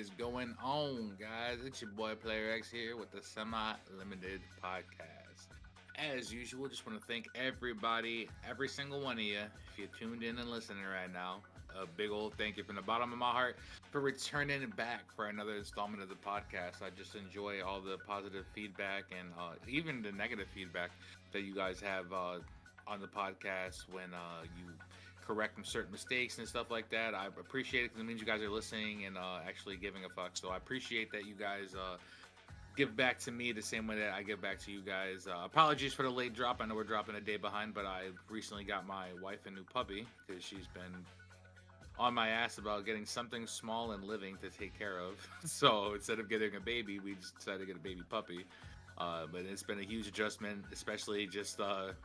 is going on, guys? It's your boy Player X here with the Semi Limited Podcast. As usual, just want to thank everybody, every single one of you, if you're tuned in and listening right now. A big old thank you from the bottom of my heart for returning back for another installment of the podcast. I just enjoy all the positive feedback and even the negative feedback that you guys have on the podcast when you correcting certain mistakes and stuff like that. I appreciate it because it means you guys are listening and actually giving a fuck. So I appreciate that you guys give back to me the same way that I give back to you guys. Apologies for the late drop. I know we're dropping a day behind, but I recently got my wife a new puppy because she's been on my ass about getting something small and living to take care of. So instead of getting a baby, we just decided to get a baby puppy. But it's been a huge adjustment, especially just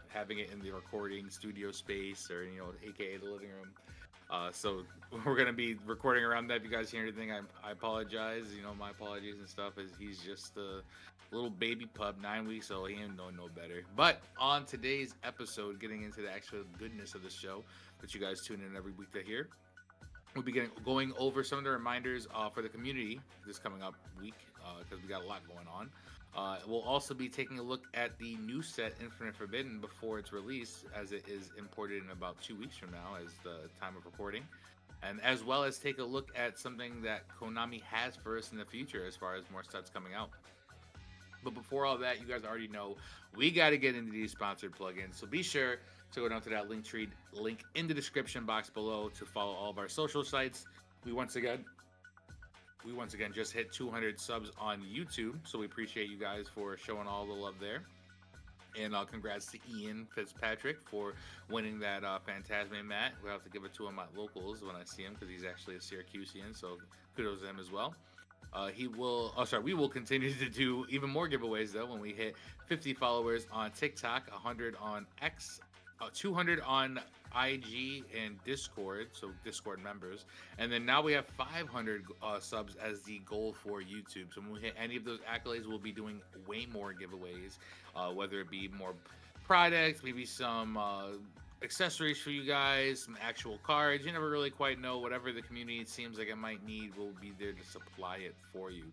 having it in the recording studio space or, aka the living room. So we're going to be recording around that. If you guys hear anything, I apologize. My apologies and stuff. Is He's just a little baby pup, 9 weeks old. He ain't no better. But on today's episode, getting into the actual goodness of the show that you guys tune in every week to hear, we'll be going over some of the reminders for the community this coming up week because we got a lot going on. We'll also be taking a look at the new set Infinite Forbidden before its release, as it is imported in about 2 weeks from now as the time of recording. And as well as take a look at something that Konami has for us in the future as far as more sets coming out. But before all that, you guys already know we got to get into these sponsored plugins. So be sure to go down to that link in the description box below to follow all of our social sites. We once again just hit 200 subs on YouTube, so we appreciate you guys for showing all the love there. And congrats to Ian Fitzpatrick for winning that Phantasme mat. We'll have to give it to him at locals when I see him because he's actually a Syracusean, so kudos to him as well. We will continue to do even more giveaways though when we hit 50 followers on TikTok, 100 on X, 200 on IG and Discord, so Discord members, and then now we have 500 subs as the goal for YouTube. So when we hit any of those accolades, we'll be doing way more giveaways, whether it be more products, maybe some accessories for you guys, some actual cards. You never really quite know. Whatever the community seems like it might need, we'll be there to supply it for you.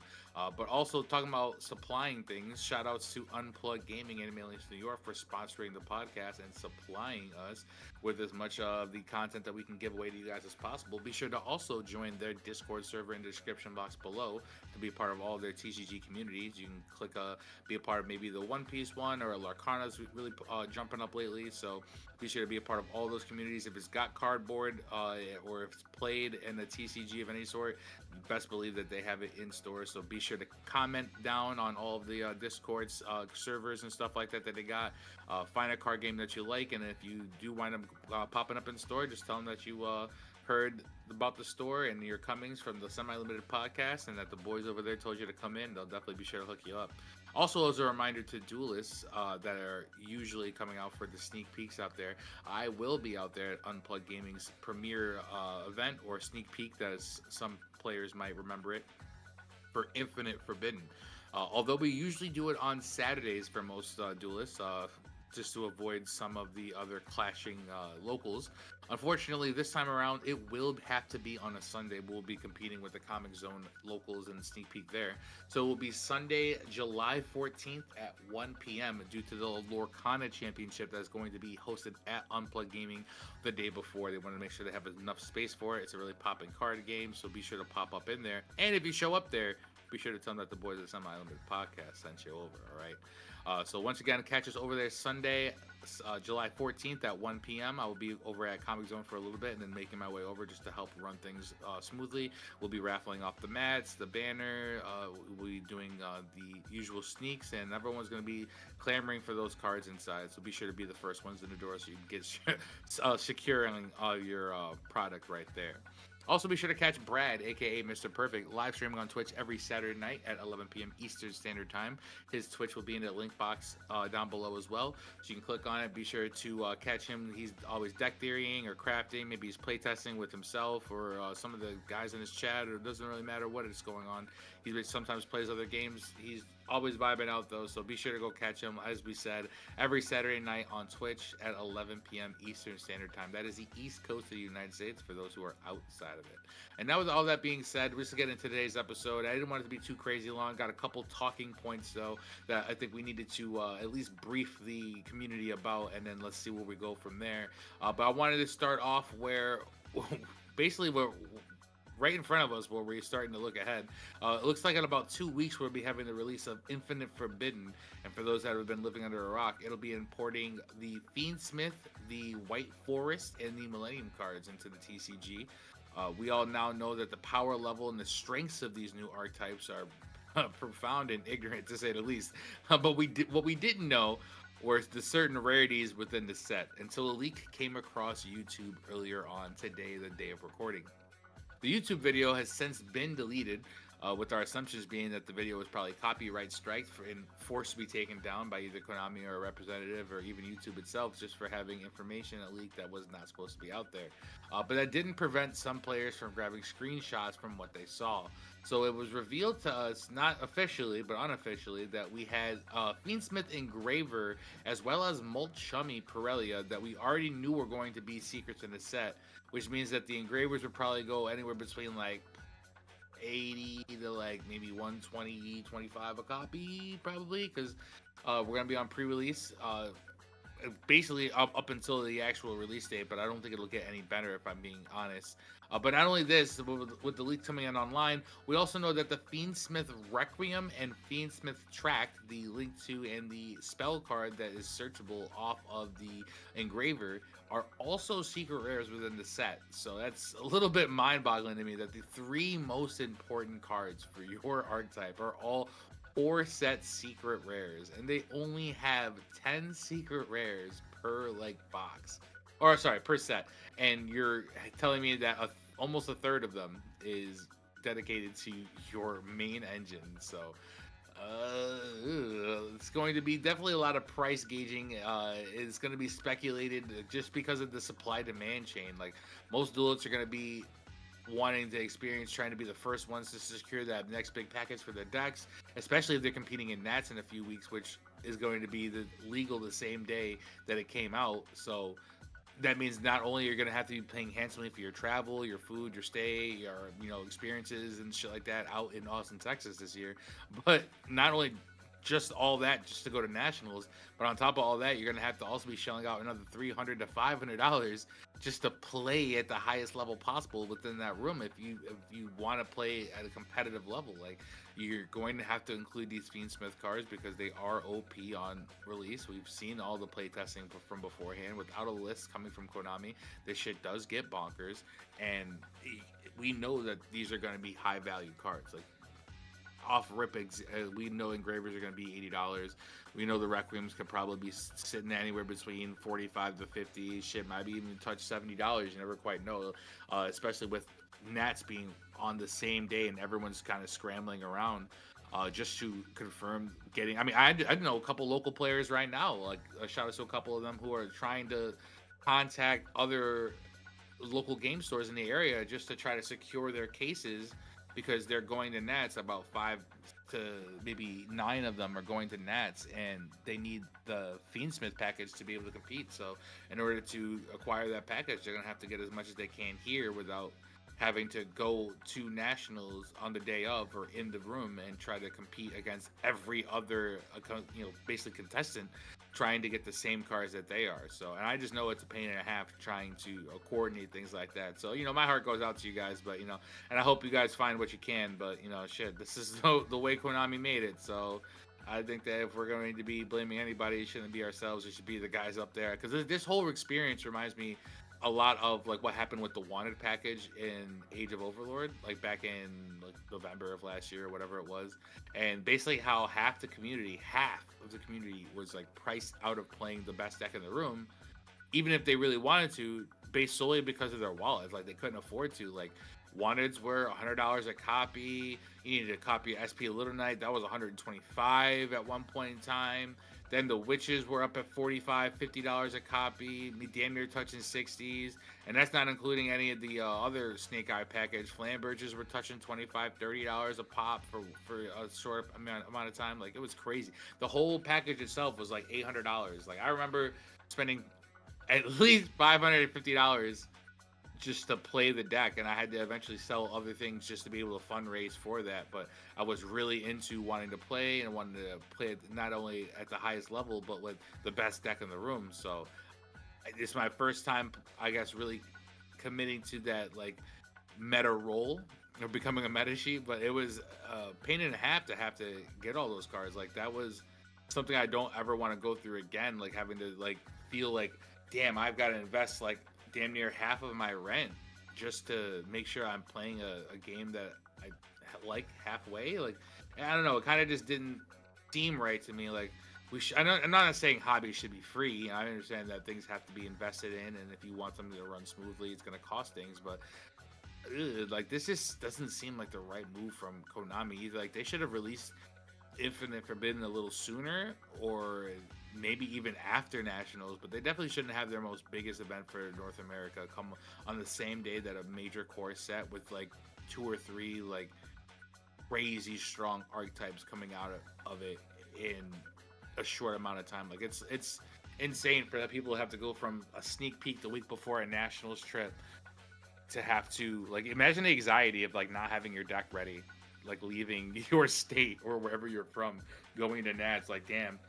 But also talking about supplying things, shout outs to Unplugged Gaming in New York for sponsoring the podcast and supplying us with as much of the content that we can give away to you guys as possible. Be sure to also join their Discord server in the description box below to be a part of all their TCG communities. You can click be a part of maybe the One Piece one, or Larkana's really jumping up lately. So be sure to be a part of all those communities. If it's got cardboard or if it's played in a TCG of any sort, best believe that they have it in store. So be sure to comment down on all of the Discord's servers and stuff like that they got. Find a card game that you like, and if you do wind up popping up in store, just tell them that you heard about the store and your comings from the Semi-Limited Podcast, and that the boys over there told you to come in. They'll definitely be sure to hook you up. Also, as a reminder to duelists that are usually coming out for the sneak peeks out there, I will be out there at Unplugged Gaming's premiere event, or sneak peek, as some players might remember it, for Infinite Forbidden. Although we usually do it on Saturdays for most duelists, just to avoid some of the other clashing locals. Unfortunately, this time around, it will have to be on a Sunday. We'll be competing with the Comic Zone locals and sneak peek there. So it will be Sunday, July 14th at 1 p.m. due to the Lorcana Championship that's going to be hosted at Unplugged Gaming the day before. They want to make sure they have enough space for it. It's a really popping card game, so be sure to pop up in there. And if you show up there, be sure to tell them that the boys at Semi-Limited Podcast sent you over, all right? So once again, catch us over there Sunday, July 14th at 1 p.m. I will be over at Comic Zone for a little bit and then making my way over just to help run things smoothly. We'll be raffling off the mats, the banner. We'll be doing the usual sneaks, and everyone's going to be clamoring for those cards inside. So be sure to be the first ones in the door so you can get securing your product right there. Also, be sure to catch Brad, aka Mr. Perfect, live streaming on Twitch every Saturday night at 11 p.m. Eastern Standard Time. His Twitch will be in the link box down below as well, so you can click on it. Be sure to catch him. He's always deck theorying or crafting. Maybe he's playtesting with himself or some of the guys in his chat, or it doesn't really matter what is going on. He sometimes plays other games. He's always vibing out though, so be sure to go catch him. As we said, every Saturday night on Twitch at 11 p.m. Eastern Standard Time. That is the East Coast of the United States for those who are outside of it. And now, with all that being said, we're just getting into today's episode. I didn't want it to be too crazy long. Got a couple talking points though that I think we needed to at least brief the community about, and then let's see where we go from there. But I wanted to start off where basically we're right in front of us where we're starting to look ahead. It looks like in about 2 weeks we'll be having the release of Infinite Forbidden, and for those that have been living under a rock, it'll be importing the Fiendsmith, the White Forest, and the Millennium cards into the TCG. We all now know that the power level and the strengths of these new archetypes are profound and ignorant, to say the least. But what we didn't know were the certain rarities within the set until a leak came across YouTube earlier on today, the day of recording. The YouTube video has since been deleted, with our assumptions being that the video was probably copyright striked and forced to be taken down by either Konami or a representative or even YouTube itself, just for having information a leak that was not supposed to be out there. But that didn't prevent some players from grabbing screenshots from what they saw. So it was revealed to us, not officially but unofficially, that we had Fiendsmith Engraver as well as Molt Chummy Pirellia that we already knew were going to be secrets in the set, which means that the engravers would probably go anywhere between like 80 to like maybe 120, 25 a copy, probably, because we're gonna be on pre-release. Basically up until the actual release date, but I don't think it'll get any better if I'm being honest. But not only this, with the leak coming in online, we also know that the Fiendsmith Requiem and Fiendsmith Tract, the link to and the spell card that is searchable off of the engraver, are also secret rares within the set. So that's a little bit mind-boggling to me that the three most important cards for your archetype are all 4 set secret rares, and they only have 10 secret rares per like box, or sorry, per set. And you're telling me that almost a third of them is dedicated to your main engine. So it's going to be definitely a lot of price gauging. It's going to be speculated just because of the supply demand chain. Like, most duelists are going to be wanting to experience trying to be the first ones to secure that next big package for their decks, especially if they're competing in Nats in a few weeks, which is going to be legal the same day that it came out. So that means not only you're going to have to be paying handsomely for your travel, your food, your stay, your experiences and shit like that out in Austin, Texas this year, but not only just all that just to go to nationals, but on top of all that, you're gonna have to also be shelling out another $300 to $500 just to play at the highest level possible within that room. If you want to play at a competitive level, like, you're going to have to include these Fiendsmith cards because they are OP on release. We've seen all the play testing from beforehand. Without a list coming from Konami, this shit does get bonkers, and we know that these are going to be high value cards. Like, off rip, we know engravers are going to be $80. We know the Requiems could probably be sitting anywhere between $45 to $50. Shit, might even touch $70. You never quite know, especially with Nats being on the same day and everyone's kind of scrambling around just to confirm getting. I mean, I know a couple local players right now. Like, a shout out to a couple of them who are trying to contact other local game stores in the area just to try to secure their cases, because they're going to Nats. About 5 to maybe 9 of them are going to Nats, and they need the Fiendsmith package to be able to compete. So in order to acquire that package, they're going to have to get as much as they can here without having to go to nationals on the day of or in the room and try to compete against every other basically contestant trying to get the same cards that they are. So, and I just know it's a pain and a half trying to coordinate things like that. So, my heart goes out to you guys, but, and I hope you guys find what you can, but, shit, this is the way Konami made it. So I think that if we're going to be blaming anybody, it shouldn't be ourselves. It should be the guys up there. Because this whole experience reminds me a lot of like what happened with the Wanted package in Age of Overlord, like back in like November of last year or whatever it was, and basically how half of the community was like priced out of playing the best deck in the room, even if they really wanted to, based solely because of their wallets. Like, they couldn't afford to. Like, Wanteds were $100 a copy. You needed a copy of SP Little Knight, that was $125 at one point in time. Then the witches were up at $45, $50 a copy, damn near touching 60s. And that's not including any of the other Snake Eye package. Flamberges were touching $25, $30 a pop for a short amount of time. Like, it was crazy. The whole package itself was like $800. Like, I remember spending at least $550 just to play the deck, and I had to eventually sell other things just to be able to fundraise for that. But I was really into wanting to play and wanting to play it not only at the highest level but with the best deck in the room. So it's my first time, I guess, really committing to that like meta role or becoming a meta sheet. But it was a pain in the half to have to get all those cards. Like, that was something I don't ever want to go through again, like having to like feel like, damn, I've got to invest like damn near half of my rent just to make sure I'm playing a game that I like halfway. Like, I don't know, it kind of just didn't seem right to me. Like, I'm not saying hobbies should be free. I understand that things have to be invested in, and if you want them to run smoothly, it's going to cost things. But like, this just doesn't seem like the right move from Konami either. Like, they should have released Infinite Forbidden a little sooner, or maybe even after Nationals, but they definitely shouldn't have their most biggest event for North America come on the same day that a major core set with like 2 or 3 like crazy strong archetypes coming out of it in a short amount of time. Like, it's insane for the people to have to go from a sneak peek the week before a Nationals trip to have to, like, imagine the anxiety of like not having your deck ready, like leaving your state or wherever you're from, going to Nats. Like, damn,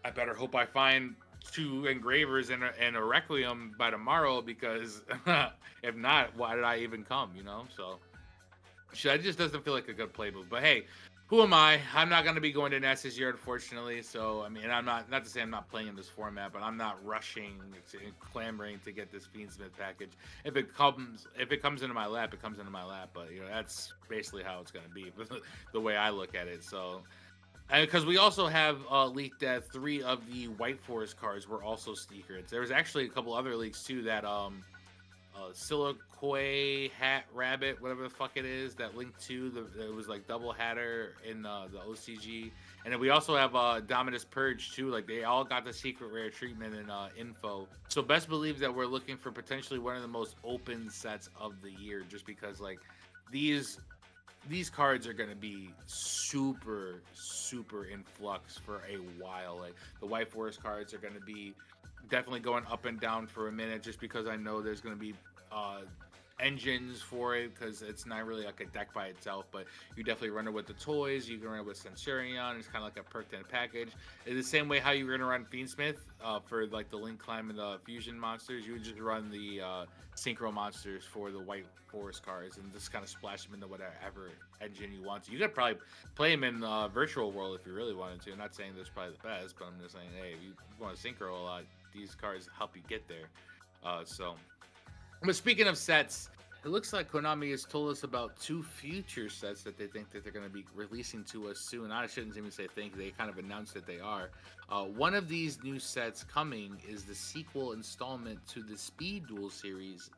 I better hope I find 2 engravers and a Requiem by tomorrow, because if not, why did I even come, you know? So it just doesn't feel like a good play move. But hey, who am I? I'm not going to be going to Nats this year, unfortunately. So, I mean, I'm not to say I'm not playing in this format, but I'm not rushing and clamoring to get this Fiendsmith package. If it comes into my lap, it comes into my lap. But, you know, that's basically how it's going to be, the way I look at it. So, because we also have leaked that 3 of the White Forest cards were also secrets. There was actually a couple other leaks too, that Siliquay Hat Rabbit, whatever the fuck it is, that linked to it was like double hatter in the OCG. And then we also have Dominus Purge too. Like, they all got the secret rare treatment and info. So best believes that we're looking for potentially one of the most open sets of the year, just because like these cards are going to be super in flux for a while. Like, the White Forest cards are going to be definitely going up and down for a minute, just because I know there's going to be engines for it, because it's not really like a deck by itself. But you definitely run it with the toys, you can run it with Centurion. It's kind of like a perked in package. It's the same way how you were going to run Fiendsmith for like the Link Climb and the Fusion monsters. You would just run the Synchro monsters for the White Forest cards and just kind of splash them into whatever engine you want to. You could probably play them in Virtual World if you really wanted to. I'm not saying that's probably the best, but I'm just saying, hey, if you want to Synchro a lot, these cards help you get there. But speaking of sets, it looks like Konami has told us about 2 future sets that they think that they're going to be releasing to us soon. I shouldn't even say think, they kind of announced that they are. One of these new sets coming is the sequel installment to the Speed Duel series.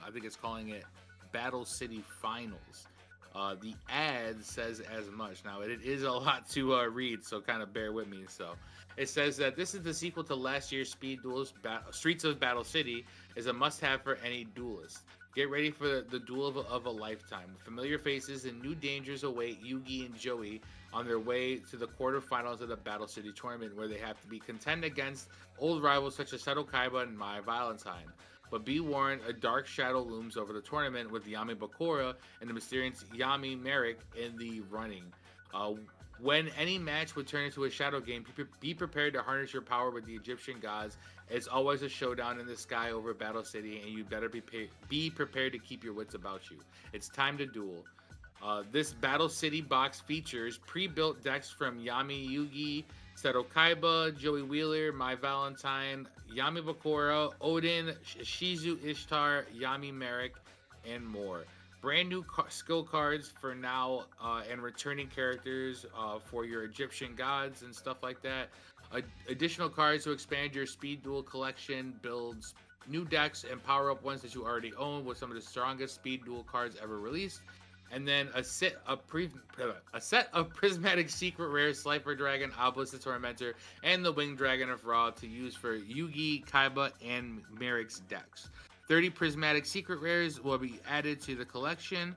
I think it's calling it Battle City Finals. The ad says as much. Now, it is a lot to read, so kind of bear with me. So it says that this is the sequel to last year's Speed Duels. Streets of Battle City is a must-have for any duelist. Get ready for the duel of a lifetime. Familiar faces and new dangers await Yugi and Joey on their way to the quarterfinals of the Battle City tournament, where they have to be contend against old rivals such as Seto Kaiba and Mai Valentine. But be warned, a dark shadow looms over the tournament, with Yami Bakura and the mysterious Yami Merrick in the running. When any match would turn into a shadow game, be prepared to harness your power with the Egyptian gods. It's always a showdown in the sky over Battle City, and you better be prepared to keep your wits about you. It's time to duel. This Battle City box features pre-built decks from Yami Yugi, Seto Kaiba, Joey Wheeler, Mai Valentine, Yami Bakura, Odin, Shizu Ishtar, Yami Merrick, and more. Brand new skill cards for now, and returning characters for your Egyptian gods and stuff like that. Additional cards to expand your Speed Duel collection, builds new decks, and power up ones that you already own with some of the strongest Speed Duel cards ever released. And then a set of prismatic secret rares, Slifer Dragon, Obelisk the Tormentor, and the Winged Dragon of Ra to use for Yugi, Kaiba, and Merrick's decks. 30 prismatic secret rares will be added to the collection.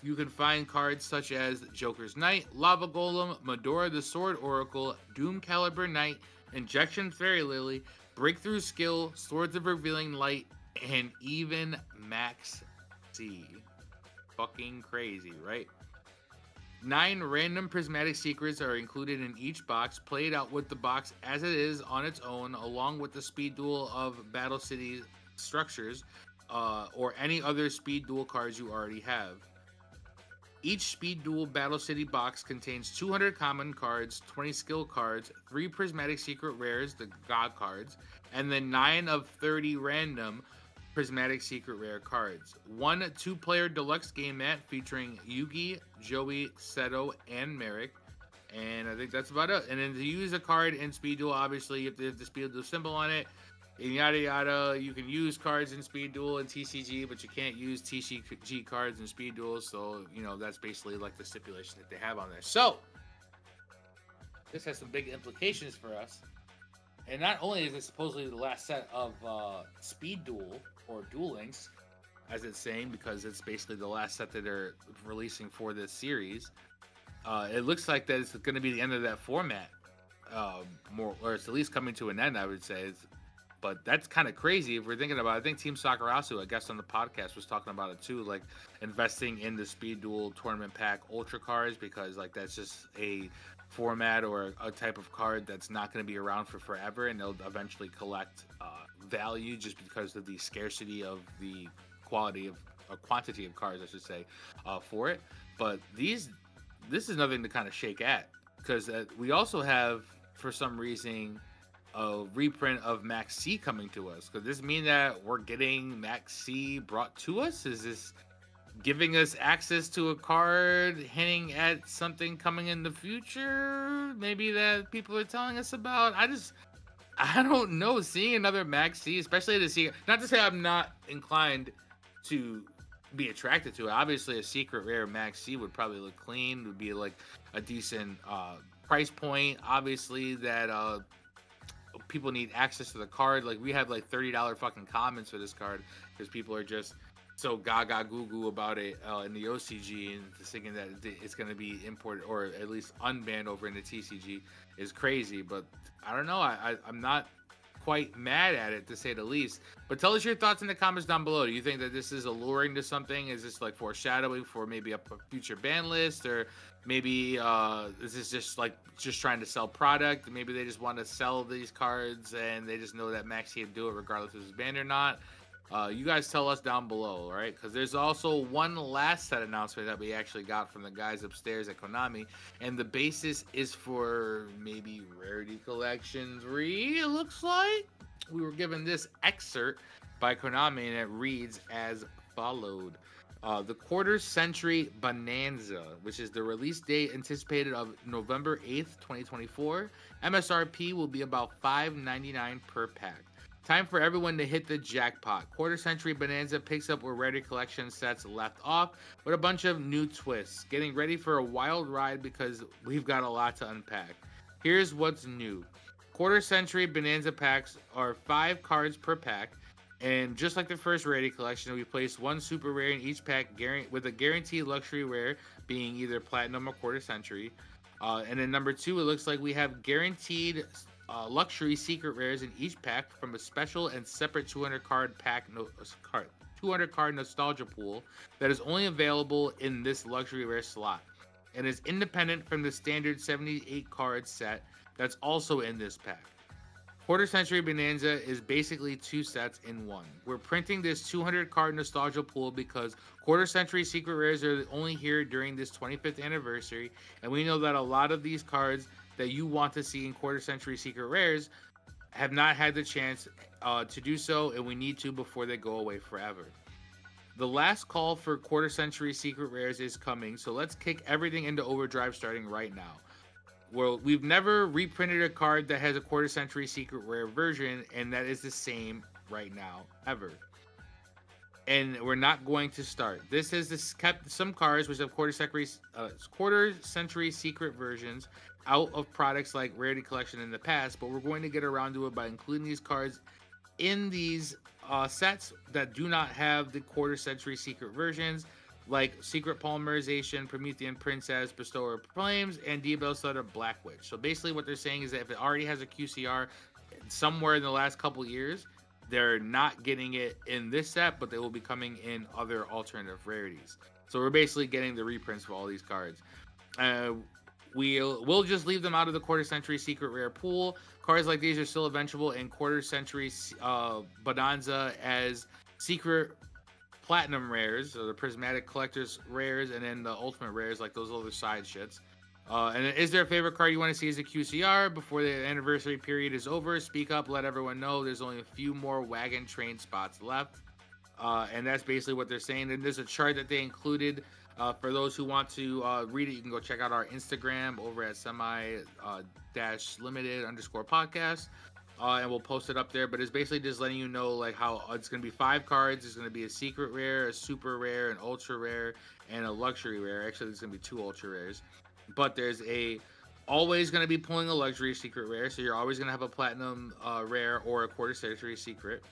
You can find cards such as Joker's Knight, Lava Golem, Medora the Sword Oracle, Doom Caliber Knight, Injection Fairy Lily, Breakthrough Skill, Swords of Revealing Light, and even Max C. Fucking crazy, right? 9 random prismatic secrets are included in each box, played out with the box as it is on its own, along with the speed duel of Battle City structures, or any other speed duel cards you already have. Each Speed Duel Battle City box contains 200 common cards, 20 skill cards, 3 prismatic secret rares, the God cards, and then 9 of 30 random prismatic secret rare cards. 1 2-player deluxe game mat featuring Yugi, Joey, Seto, and Merrick. And I think that's about it. And then to use a card in Speed Duel, obviously you have to have the Speed Duel symbol on it. And yada yada. You can use cards in Speed Duel and TCG, but you can't use TCG cards in Speed Duel. So, you know, that's basically like the stipulation that they have on there. So, this has some big implications for us. And not only is it supposedly the last set of Speed Duel, or Duel Links, as it's saying, because it's basically the last set that they're releasing for this series. It looks like that it's going to be the end of that format. More, or it's at least coming to an end, I would say. But that's kind of crazy if we're thinking about it. I think Team Sakurasu, I guess on the podcast, was talking about it too, like investing in the Speed Duel Tournament Pack Ultra cards, because like that's just a format or a type of card that's not going to be around for forever, and they'll eventually collect value just because of the scarcity of the quality of quantity of cards, I should say, for it. But this is nothing to kind of shake at, because we also have, for some reason, a reprint of Max C coming to us. Could this mean that we're getting Max C brought to us? Is this giving us access to a card hinting at something coming in the future? Maybe that people are telling us about? I don't know. Seeing another Max C, especially to see, not to say I'm not inclined to be attracted to it. Obviously, a secret rare Max C would probably look clean, would be like a decent price point. Obviously, that people need access to the card. Like, we have like $30 fucking comments for this card because people are just so gaga goo goo about it in the OCG, and thinking that it's going to be imported or at least unbanned over in the TCG is crazy. But I don't know. I'm not quite mad at it, to say the least. But tell us your thoughts in the comments down below. Do you think that this is alluring to something? Is this like foreshadowing for maybe a future ban list, or maybe is this just trying to sell product? Maybe they just want to sell these cards and they just know that Maxi would do it regardless if it's banned or not. You guys tell us down below, all right? Because there's also one last set announcement that we actually got from the guys upstairs at Konami, and the basis is for maybe Rarity Collection 3, it looks like. We were given this excerpt by Konami, and it reads as followed. The Quarter Century Bonanza, which is the release date anticipated of November 8th, 2024. MSRP will be about $5.99 per pack. Time for everyone to hit the jackpot. Quarter Century Bonanza picks up where Rarity Collection sets left off with a bunch of new twists. Getting ready for a wild ride because we've got a lot to unpack. Here's what's new. Quarter Century Bonanza packs are 5 cards per pack. And just like the first Rarity Collection, we placed 1 super rare in each pack with a guaranteed luxury rare being either Platinum or Quarter Century. And then number 2, it looks like we have guaranteed luxury secret rares in each pack from a special and separate 200 card nostalgia pool that is only available in this luxury rare slot and is independent from the standard 78 card set that's also in this pack. Quarter Century Bonanza is basically 2 sets in one. We're printing this 200 card nostalgia pool because Quarter Century secret rares are only here during this 25th anniversary, and we know that a lot of these cards that you want to see in Quarter Century secret rares have not had the chance to do so, and we need to before they go away forever. The last call for Quarter Century secret rares is coming, so let's kick everything into overdrive starting right now. Well, we've never reprinted a card that has a Quarter Century secret rare version, and that is the same right now, ever. and we're not going to start. This has kept some cards which have quarter century secret versions out of products like Rarity Collection in the past, but we're going to get around to it by including these cards in these sets that do not have the quarter century secret versions, like Secret Polymerization, Promethean Princess, Bestower of Flames, and Diablo Sutter Black Witch. So basically, what they're saying is that if it already has a QCR somewhere in the last couple years, they're not getting it in this set, but they will be coming in other alternative rarities. So we're basically getting the reprints for all these cards. Uh, we'll just leave them out of the quarter century secret rare pool. Cards like these are still eventual in quarter century bonanza as secret platinum rares, so the prismatic collectors rares, and then the ultimate rares, like those other side shits. And is there a favorite card you want to see as a QCR before the anniversary period is over? Speak up, let everyone know. There's only a few more wagon train spots left. And that's basically what they're saying. And there's a chart that they included for those who want to read it. You can go check out our Instagram over at semi-limited_podcast. And we'll post it up there, but it's basically just letting you know like how it's going to be 5 cards. It's going to be a secret rare, a super rare, an ultra rare, and a luxury rare. Actually, there's going to be 2 ultra rares, but there's always going to be pulling a luxury secret rare, so you're always going to have a platinum rare or a quarter century secret.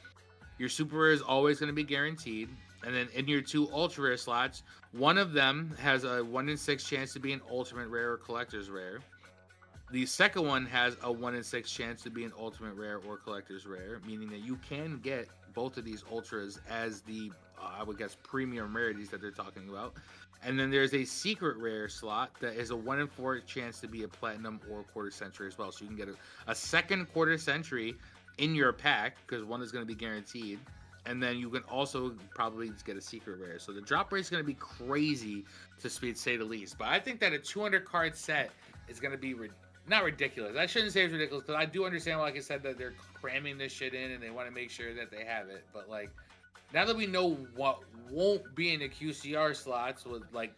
Your super rare is always going to be guaranteed, and then in your 2 ultra rare slots, one of them has a 1 in 6 chance to be an ultimate rare or collector's rare. The second one has a 1 in 6 chance to be an ultimate rare or collector's rare, meaning that you can get both of these ultras as the, I would guess, premium rarities that they're talking about. And then there's a secret rare slot that is a 1 in 4 chance to be a platinum or quarter century as well. So you can get a second quarter century in your pack, because one is going to be guaranteed. And then you can also probably get a secret rare. So the drop rate is going to be crazy, to say the least. But I think that a 200 card set is going to be not ridiculous. I shouldn't say it's ridiculous, because I do understand, like I said, that they're cramming this shit in and they want to make sure that they have it. But like, now that we know what won't be in the QCR slots, with like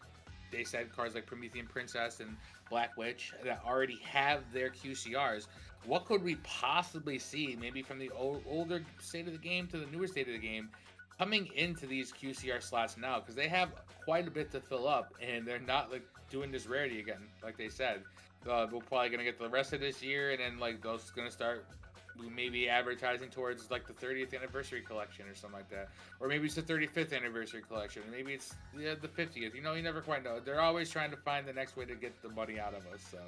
they said, cards like Promethean Princess and Black Witch that already have their QCRs, what could we possibly see, maybe from the older state of the game to the newer state of the game, coming into these QCR slots now? Because they have quite a bit to fill up, and they're not like doing this rarity again, like they said. We're probably gonna get the rest of this year, and then like those gonna start maybe advertising towards like the 30th anniversary collection or something like that, or maybe it's the 35th anniversary collection, or maybe it's the 50th. You know, you never quite know. They're always trying to find the next way to get the money out of us. So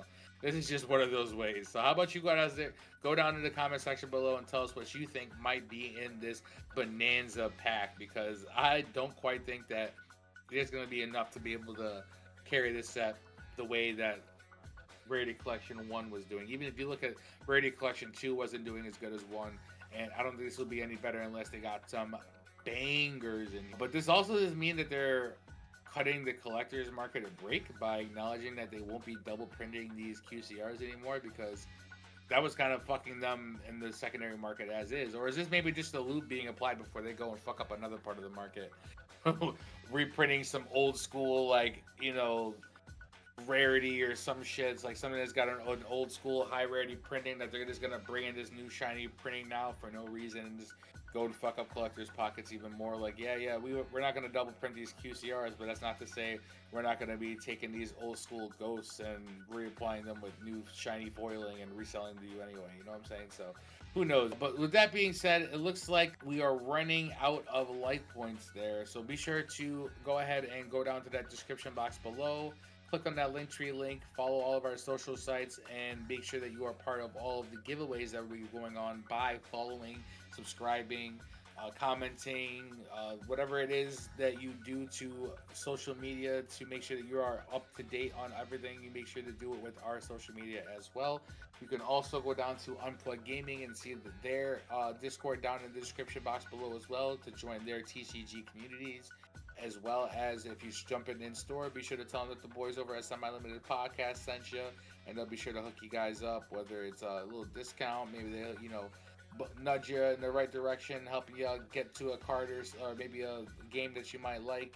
this is just one of those ways. So how about you guys go down in the comment section below and tell us what you think might be in this bonanza pack, because I don't quite think that there's gonna be enough to be able to carry this set the way that Rarity Collection 1 was doing. Even if you look at Rarity Collection 2 wasn't doing as good as 1, and I don't think this will be any better unless they got some bangers in. But this also doesn't mean that they're cutting the collector's market a break by acknowledging that they won't be double printing these QCRs anymore, because that was kind of fucking them in the secondary market as is. Or is this maybe just a loop being applied before they go and fuck up another part of the market? Reprinting some old school, like, you know, rarity or some shit. It's like something that's got an old school high rarity printing that they're just gonna bring in this new shiny printing now for no reason and just go and fuck up collectors' pockets even more. Like, we're not gonna double print these QCRs, but that's not to say we're not gonna be taking these old school ghosts and reapplying them with new shiny foiling and reselling to you anyway. You know what I'm saying? So who knows? But with that being said, it looks like we are running out of life points there. So be sure to go ahead and go down to that description box below. Click on that Linktree link, follow all of our social sites, and make sure that you are part of all of the giveaways that will be going on by following, subscribing, commenting, whatever it is that you do to social media to make sure that you are up to date on everything. You make sure to do it with our social media as well. You can also go down to Unplugged Gaming and see their Discord down in the description box below as well to join their TCG communities. As well as if you jump in store, be sure to tell them that the boys over at Semi-Limited Podcast sent you, and they'll be sure to hook you guys up, whether it's a little discount, maybe they'll, you know, nudge you in the right direction, help you get to a card or maybe a game that you might like,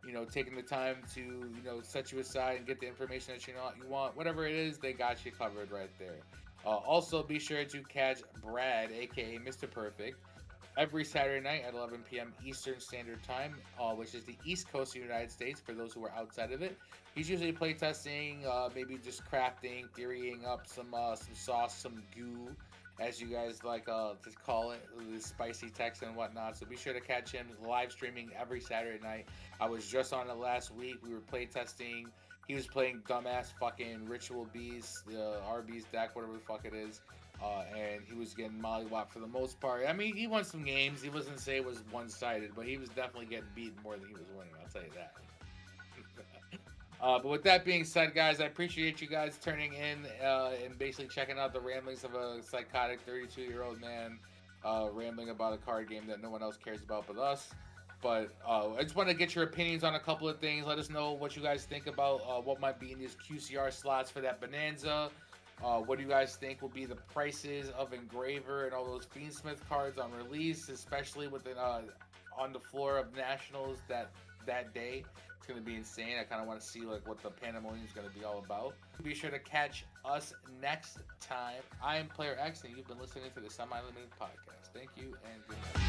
you know, taking the time to, you know, set you aside and get the information that you want, whatever it is, they got you covered right there. Also, be sure to catch Brad, aka Mr. Perfect, every Saturday night at 11 p.m. Eastern Standard Time, which is the East Coast of the United States for those who are outside of it. He's usually playtesting, maybe just crafting, theorying up some sauce, some goo, as you guys like to call it, the spicy text and whatnot. So be sure to catch him live streaming every Saturday night. I was just on it last week. We were playtesting. He was playing dumbass fucking Ritual Beast, the RB's deck, whatever the fuck it is. And he was getting mollywopped for the most part. I mean, he won some games. He wasn't say it was one-sided, but he was definitely getting beaten more than he was winning. I'll tell you that. But with that being said, guys, I appreciate you guys turning in and basically checking out the ramblings of a psychotic 32-year-old man rambling about a card game that no one else cares about but us. But I just want to get your opinions on a couple of things. Let us know what you guys think about what might be in these QCR slots for that Bonanza. What do you guys think will be the prices of Engraver and all those Fiendsmith cards on release, especially within on the floor of Nationals that day? It's gonna be insane. I kind of want to see like what the pandemonium is gonna be all about. Be sure to catch us next time. I am Player X, and you've been listening to the Semi Limited Podcast. Thank you and good night.